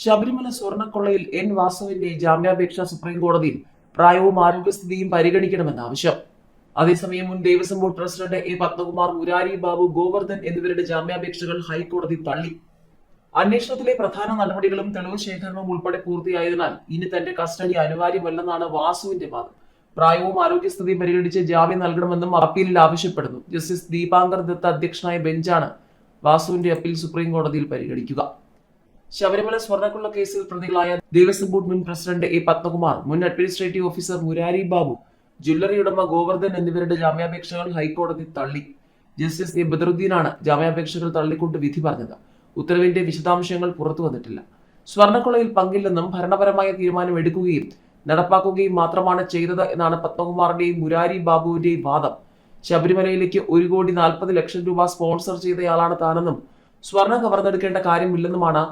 Sabarimala സ്വർണ്ണക്കൊള്ളയിൽ N വാസുവിന്റെ ജാമ്യാപേക്ഷ supreme കോടതിയിൽ പ്രായവും ആരോഗ്യസ്ഥിതിയും പരിഗണിക്കണമെന്ന് ആവശ്യം. അതേസമയം മുൻ Devaswom board president A Padmakumar, Murari Babu, Govardhan എന്നിവരുടെ ജാമ്യാപേക്ഷകൾ ഹൈക്കോടതി തള്ളി. അന്വേഷണത്തിലെ പ്രധാന നടപടികളും തെളിവ് ശേഖരണവും ഉൾപ്പെടെ പൂർത്തിയായതിനാൽ ഇനി തന്റെ കസ്റ്റഡി അനിവാര്യമല്ലെന്നാണ് വാസുവിന്റെ വാദം. പ്രായവും ആരോഗ്യസ്ഥിതിയും പരിഗണിച്ച് ജാമ്യം നൽകണമെന്നും അപ്പീലിൽ ആവശ്യപ്പെടുന്നു. ജസ്റ്റിസ് ദീപാങ്കർ ദത്ത അധ്യക്ഷനായ ബെഞ്ചാണ് വാസുവിന്റെ അപ്പീൽ സുപ്രീം കോടതിയിൽ പരിഗണിക്കുക. ശബരിമല സ്വർണ്ണക്കൊള്ള കേസിൽ പ്രതികളായ ദേവസ്വം ബോർഡ് മുൻ പ്രസിഡന്റ് എ പത്മകുമാർ, മുൻ administrative officer Murari Babu, jewellery ഉടമ ഗോവർദ്ധൻ എന്നിവരുടെ ജാമ്യാപേക്ഷകൾ ഹൈക്കോടതി തള്ളി. ജസ്റ്റിസ് എ ബദറുദ്ദീനാണ് ജാമ്യാപേക്ഷകൾ തള്ളിക്കൊണ്ട് വിധി പറഞ്ഞത്. ഉത്തരവിന്റെ വിശദാംശങ്ങൾ പുറത്തു വന്നിട്ടില്ല. സ്വർണ്ണക്കൊള്ളയിൽ പങ്കില്ലെന്നും ഭരണപരമായ തീരുമാനം എടുക്കുകയും നടപ്പാക്കുകയും മാത്രമാണ് ചെയ്തത് എന്നാണ് പത്മകുമാറിന്റെയും മുരാരി ബാബുവിന്റെയും വാദം. ശബരിമലയിലേക്ക് 1,40,00,000 രൂപ സ്പോൺസർ ചെയ്തയാളാണ് താനെന്നും സ്വർണ്ണം കവർന്നെടുക്കേണ്ട കാര്യമില്ലെന്നുമാണ്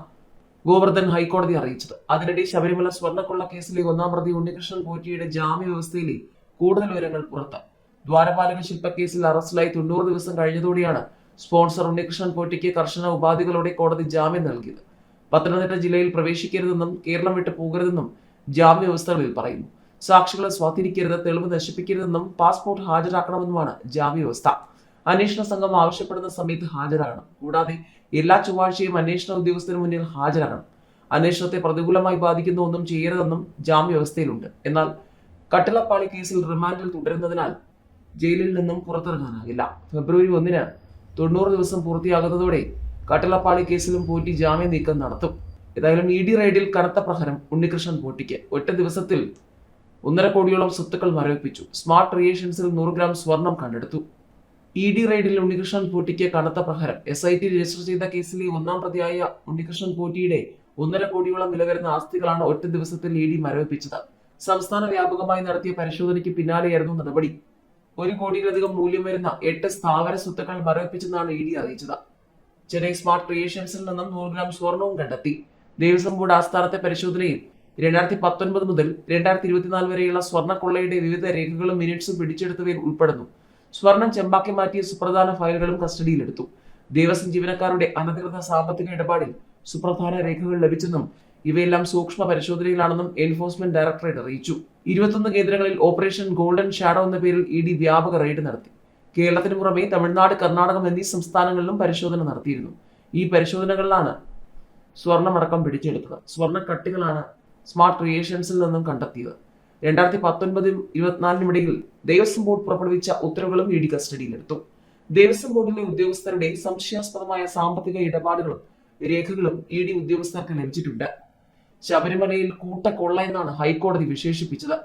ഗോവർദ്ധൻ ഹൈക്കോടതി അറിയിച്ചത്. അതിനിടെ ശബരിമല സ്വർണ്ണക്കൊള്ള കേസിലെ ഒന്നാം പ്രതി ഉണ്ണികൃഷ്ണൻ പോറ്റിയുടെ ജാമ്യ വ്യവസ്ഥയിലെ കൂടുതൽ വിവരങ്ങൾ പുറത്ത്. ദ്വാരപാലക ശില്പക്കേസിൽ അറസ്റ്റിലായി 90 ദിവസം കഴിഞ്ഞതോടെയാണ് സ്പോൺസർ ഉണ്ണികൃഷ്ണൻ പോറ്റിക്ക് കർശന ഉപാധികളോടെ കോടതി ജാമ്യം നൽകിയത്. പത്തനംതിട്ട ജില്ലയിൽ പ്രവേശിക്കരുതെന്നും കേരളം വിട്ടു പോകരുതെന്നും ജാമ്യ വ്യവസ്ഥകളിൽ പറയുന്നു. സാക്ഷികളെ സ്വാധീനിക്കരുത്, തെളിവ് നശിപ്പിക്കരുതെന്നും പാസ്പോർട്ട് ഹാജരാക്കണമെന്നുമാണ് ജാമ്യ വ്യവസ്ഥ. അന്വേഷണ സംഘം ആവശ്യപ്പെടുന്ന സമയത്ത് ഹാജരാകണം. കൂടാതെ എല്ലാ ചൊവ്വാഴ്ചയും അന്വേഷണ ഉദ്യോഗസ്ഥന് മുന്നിൽ ഹാജരാകണം. അന്വേഷണത്തെ പ്രതികൂലമായി ബാധിക്കുന്ന ഒന്നും ചെയ്യരുതെന്നും ജാമ്യ വ്യവസ്ഥയിലുണ്ട്. എന്നാൽ കട്ടിളപ്പാളി കേസിൽ റിമാൻഡിൽ തുടരുന്നതിനാൽ ജയിലിൽ നിന്നും പുറത്തിറങ്ങാനാകില്ല. ഫെബ്രുവരി 1-ന് 90 ദിവസം പൂർത്തിയാകുന്നതോടെ കട്ടിളപ്പാളി കേസിലും പോറ്റി ജാമ്യ നീക്കം നടത്തും. ഏതായാലും ഇ ഡി റെയ്ഡിൽ കനത്ത പ്രഹരം ഉണ്ണികൃഷ്ണൻ പോറ്റിക്ക്. ഒറ്റ ദിവസത്തിൽ 1.5 കോടിയോളം സ്വത്തുക്കൾ മരവിപ്പിച്ചു. സ്മാർട്ട് ക്രിയേഷൻസിൽ 100 ഗ്രാം സ്വർണം കണ്ടെടുത്തു. ഇ ഡി റെയ്ഡിൽ ഉണ്ണികൃഷ്ണൻ പോറ്റിക്ക് കനത്ത പ്രഹരം. SIT രജിസ്റ്റർ ചെയ്ത കേസിലെ ഒന്നാം പ്രതിയായ ഉണ്ണികൃഷ്ണൻ പോറ്റിയുടെ 1.5 കോടിയോളം വില വരുന്ന ആസ്തികളാണ് ഒറ്റ ദിവസത്തിൽ ഇ ഡി മരവിപ്പിച്ചത്. സംസ്ഥാന വ്യാപകമായി നടത്തിയ പരിശോധനയ്ക്ക് പിന്നാലെയായിരുന്നു നടപടി. 1 കോടിയിലധികം മൂല്യം വരുന്ന 8 സ്ഥാവര സ്വത്തുക്കൾ മരവിപ്പിച്ചെന്നാണ് ഇ ഡി അറിയിച്ചത്. ചെന്നൈ സ്മാർട്ട് ക്രിയേഷൻസിൽ നിന്നും 100 ഗ്രാം സ്വർണവും കണ്ടെത്തി. ദേവസ്വം ബോർഡ് ആസ്ഥാനത്തെ പരിശോധനയിൽ 2019 മുതൽ 2024 വരെയുള്ള സ്വർണ്ണക്കൊള്ളയുടെ വിവിധ രേഖകളും മിനിറ്റ്സും പിടിച്ചെടുത്തവയിൽ ഉൾപ്പെടുന്നു. സ്വർണം ചെമ്പാക്കി മാറ്റിയ സുപ്രധാന ഫയലുകളും കസ്റ്റഡിയിലെടുത്തു. ദേവസ്വം ജീവനക്കാരുടെ അനധികൃത സാമ്പത്തിക ഇടപാടിൽ സുപ്രധാന രേഖകൾ ലഭിച്ചെന്നും ഇവയെല്ലാം സൂക്ഷ്മ പരിശോധനയിലാണെന്നും എൻഫോഴ്സ്മെന്റ് ഡയറക്ടറേറ്റ് അറിയിച്ചു. 21 കേന്ദ്രങ്ങളിൽ ഓപ്പറേഷൻ ഗോൾഡൻ ഷാഡോ എന്ന പേരിൽ ഇ ഡി വ്യാപക റെയ്ഡ് നടത്തി. കേരളത്തിന് പുറമെ തമിഴ്നാട്, കർണാടകം എന്നീ സംസ്ഥാനങ്ങളിലും പരിശോധന നടത്തിയിരുന്നു. ഈ പരിശോധനകളിലാണ് സ്വർണ്ണമടക്കം പിടിച്ചെടുത്തത്. സ്വർണ്ണക്കട്ടികളാണ് സ്മാർട്ട് ക്രിയേഷൻസിൽ നിന്നും കണ്ടെത്തിയത്. 2019-24 ഇടയിൽ ദേവസ്വം ബോർഡ് പുറപ്പെടുവിച്ച ഉത്തരവുകളും ഇ ഡി കസ്റ്റഡിയിലെടുത്തു. ദേവസ്വം ബോർഡിലെ ഉദ്യോഗസ്ഥരുടെ സംശയാസ്പദമായ സാമ്പത്തിക ഇടപാടുകളും രേഖകളും ഇ ഡി ഉദ്യോഗസ്ഥർക്ക് ലഭിച്ചിട്ടുണ്ട്. ശബരിമലയിൽ കൂട്ടക്കൊള്ള എന്നാണ് ഹൈക്കോടതി വിശേഷിപ്പിച്ചത്.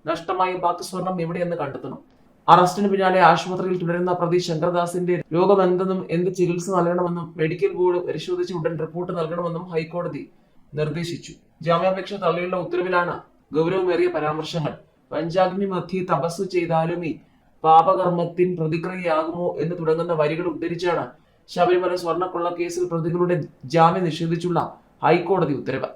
നഷ്ടമായ ബാക്കി സ്വർണം എവിടെയെന്ന് കണ്ടെത്തണം. അറസ്റ്റിന് പിന്നാലെ ആശുപത്രിയിൽ തുടരുന്ന പ്രതി ശങ്കർദാസിന്റെ രോഗമെന്തെന്നും എന്ത് ചികിത്സ നൽകണമെന്നും മെഡിക്കൽ ബോർഡ് പരിശോധിച്ച് ഉടൻ റിപ്പോർട്ട് നൽകണമെന്നും ഹൈക്കോടതി നിർദ്ദേശിച്ചു. ജാമ്യാപേക്ഷ തള്ളിയുള്ള ഉത്തരവിലാണ് ഗൗരവമേറിയ പരാമർശങ്ങൾ. പഞ്ചാഗ്നി മധ്യേ തപസ്സു ചെയ്താലുമേ പാപകർമ്മത്തിൻ പ്രതിക്രിയയാകുമോ എന്ന് തുടങ്ങുന്ന വരികൾ ഉദ്ധരിച്ചാണ് ശബരിമല സ്വർണ്ണക്കൊള്ള കേസിൽ പ്രതികളുടെ ജാമ്യം നിഷേധിച്ചുള്ള ഹൈക്കോടതി ഉത്തരവ്.